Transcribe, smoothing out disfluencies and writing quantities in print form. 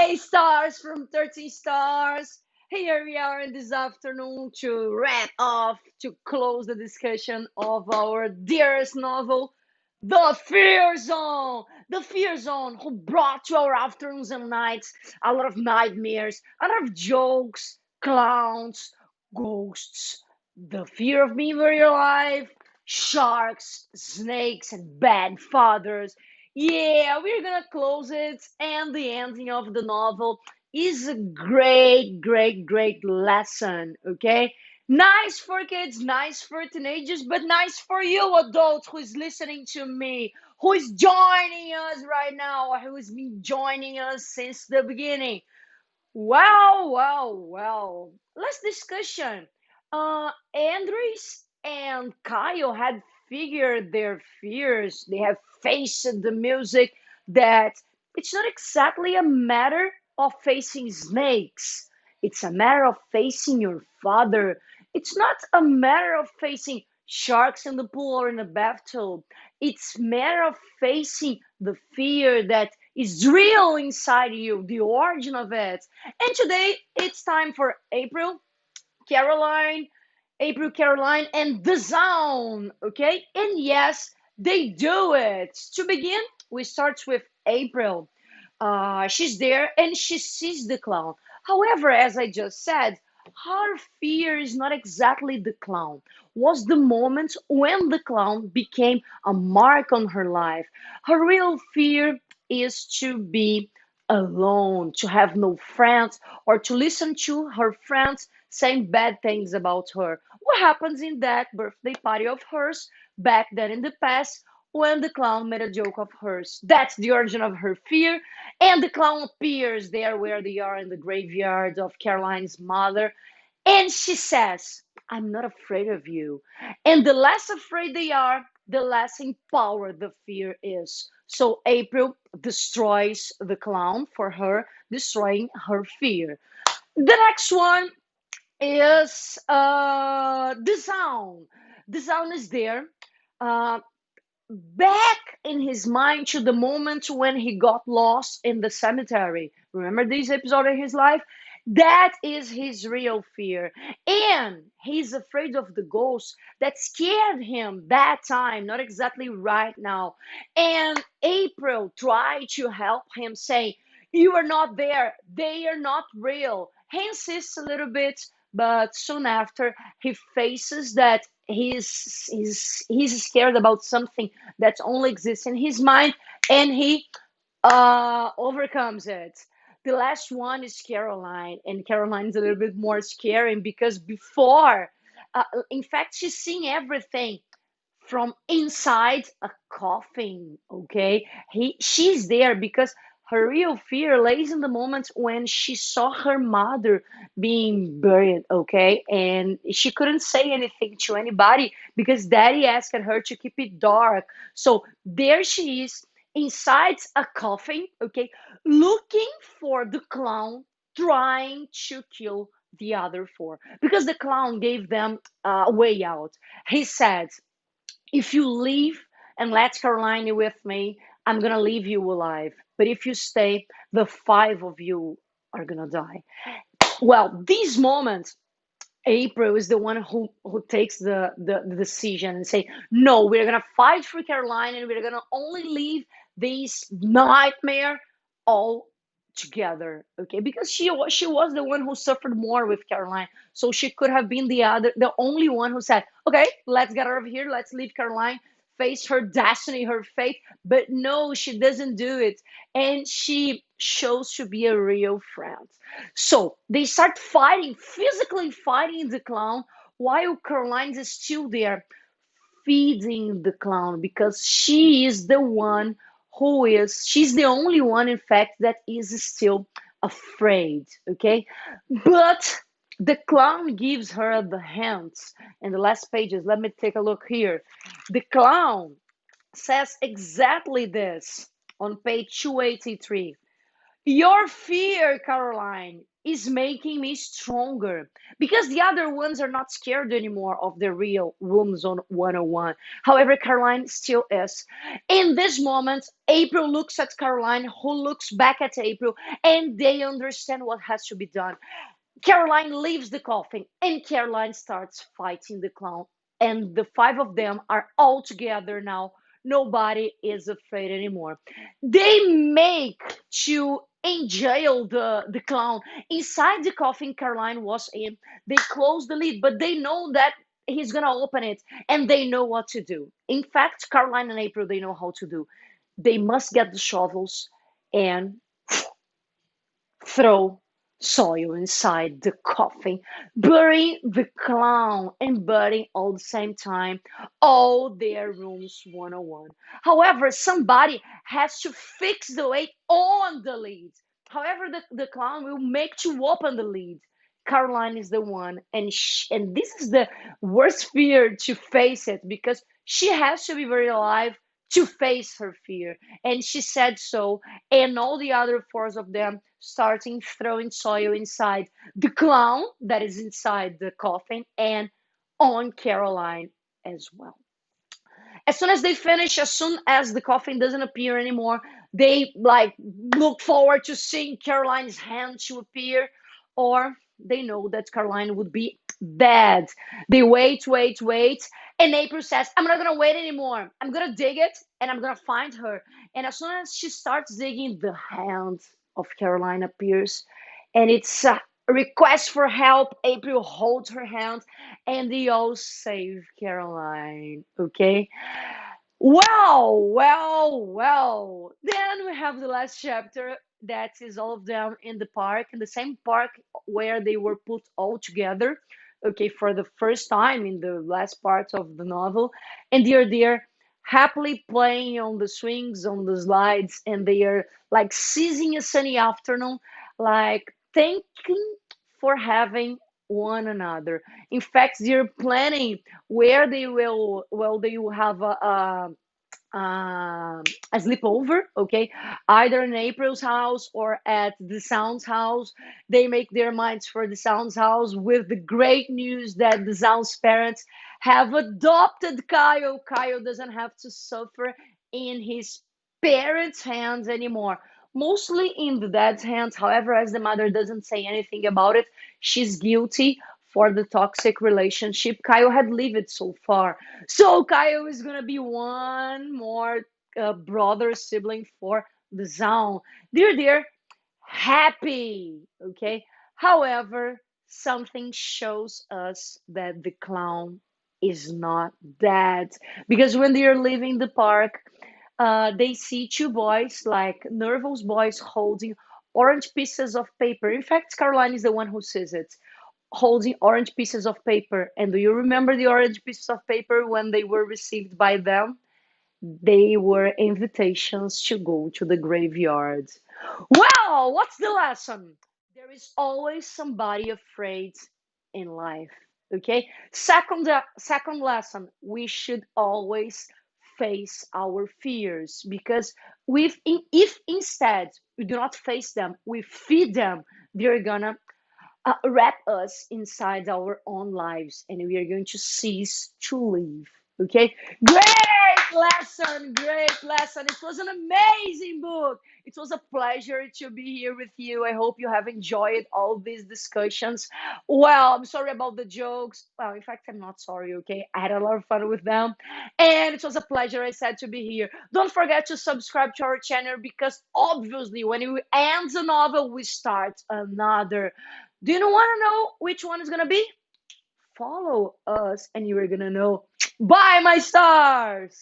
Hey, stars from 13 stars. Here we are in this afternoon to wrap off, to close the discussion of our dearest novel, The Fear Zone. The Fear Zone, who brought to our afternoons and nights a lot of nightmares, a lot of jokes, clowns, ghosts, the fear of being very alive, sharks, snakes, and bad fathers. Yeah, we're gonna close it, and the ending of the novel is a great, great, great lesson. Okay, nice for kids, nice for teenagers, but nice for you, adults, who is listening to me, who is joining us right now, or who has been joining us since the beginning. Well. Let's discussion. Andres and Kyle had figured their fears. They have faced the music that it's not exactly a matter of facing snakes. It's a matter of facing your father. It's not a matter of facing sharks in the pool or in the bathtub. It's a matter of facing the fear that is real inside you, the origin of it. And today it's time for Caroline, Caroline, and the Zone. Okay, and yes, they do it. To begin, we start with April. She's there and she sees the clown. However, as I just said, her fear is not exactly the clown. Was the moment when the clown became a mark on her life. Her real fear is to be alone, to have no friends, or to listen to her friends saying bad things about her. What happens in that birthday party of hers back then in the past when the clown made a joke of hers? That's the origin of her fear. And the clown appears there where they are in the graveyard of Caroline's mother. And she says, I'm not afraid of you. And the less afraid they are, the less empowered the fear is. So April destroys the clown for her, destroying her fear. The next one is the sound. The sound is there. Uh, Back in his mind to the moment when he got lost in the cemetery. Remember this episode of his life? That is his real fear. And he's afraid of the ghost that scared him that time, not exactly right now. And April tried to help him say, you are not there. They are not real. He insists a little bit, but soon after, he faces that he's scared about something that only exists in his mind, and he overcomes it. The last one is Caroline, and Caroline's a little bit more scary because before, in fact, she's seeing everything from inside a coffin. Okay, she's there because her real fear lays in the moment when she saw her mother being buried. Okay, and she couldn't say anything to anybody because daddy asked her to keep it dark. So there she is inside a coffin. Okay, looking for the clown, trying to kill the other four because the clown gave them a way out. He said, if you leave and let Caroline with me, I'm gonna leave you alive. But if you stay, the five of you are gonna die. Well, these moments, April is the one who takes the decision and say, no, we're gonna fight for Caroline and we're gonna only leave this nightmare all together. Okay, because she was the one who suffered more with Caroline, so she could have been the only one who said, okay, let's get out of here, let's leave Caroline, face her destiny, her fate. But no, she doesn't do it, and she shows to be a real friend. So they start fighting, physically fighting the clown, while Caroline is still there feeding the clown because she is the one she's the only one, in fact, that is still afraid. Okay, but the clown gives her the hints in the last pages. Let me take a look here. The clown says exactly this on page 283. Your fear, Caroline, is making me stronger because the other ones are not scared anymore of the real rooms on 101. However, Caroline still is. In this moment, April looks at Caroline, who looks back at April, and they understand what has to be done. Caroline leaves the coffin, and Caroline starts fighting the clown. And the five of them are all together now. Nobody is afraid anymore. They make to enjail the clown inside the coffin Caroline was in. They close the lid, but they know that he's gonna open it, and they know what to do. In fact, Caroline and April, they know how to do. They must get the shovels and throw soil inside the coffin, burying the clown and burying all the same time all their rooms 101. However, somebody has to fix the weight on the lid. However, the clown will make to open the lid. Caroline is the one, and this is the worst fear to face it because she has to be very alive to face her fear, and she said so, and all the other four of them starting throwing soil inside the clown that is inside the coffin and on Caroline as well. As soon as they finish, as soon as the coffin doesn't appear anymore, they like look forward to seeing Caroline's hand to appear, or they know that Caroline would be dead. They wait, wait, wait, and April says, "I'm not gonna wait anymore. I'm gonna dig it, and I'm gonna find her." And as soon as she starts digging, the hand of Caroline appears, and it's a request for help. April holds her hand, and they all save Caroline. Okay. Well. Then we have the last chapter that is all of them in the park, in the same park where they were put all together, okay, for the first time in the last part of the novel. And they're there happily playing on the swings, on the slides, and they are like seizing a sunny afternoon, like thanking for having one another. In fact, they're planning where they will have a sleepover, okay, either in April's house or at the Sound's house. They make their minds for the Sound's house with the great news that the Sound's parents have adopted Kyle. Kyle doesn't have to suffer in his parents' hands anymore. Mostly in the dad's hands. However, as the mother doesn't say anything about it, she's guilty for the toxic relationship Kyle had lived so far. So Kyle is gonna be one more brother sibling for the Zone. They're happy, okay. However, something shows us that the clown is not dead because when they are leaving the park, they see two boys, like nervous boys, holding orange pieces of paper. In fact, Caroline is the one who sees it, holding orange pieces of paper. And do you remember the orange pieces of paper when they were received by them? They were invitations to go to the graveyard. Well, what's the lesson? There is always somebody afraid in life. Okay. Second lesson, we should always face our fears because if instead we do not face them, we feed them, they're gonna wrap us inside our own lives and we are going to cease to live. Okay, great lesson. It was an amazing book. It was a pleasure to be here with you. I hope you have enjoyed all these discussions. Well, I'm sorry about the jokes. Well, in fact, I'm not sorry. Okay, I had a lot of fun with them, and it was a pleasure, I said, to be here. Don't forget to subscribe to our channel because obviously when we end the novel we start another. Do you want to know which one is going to be? Follow us and you're going to know. Bye, my stars!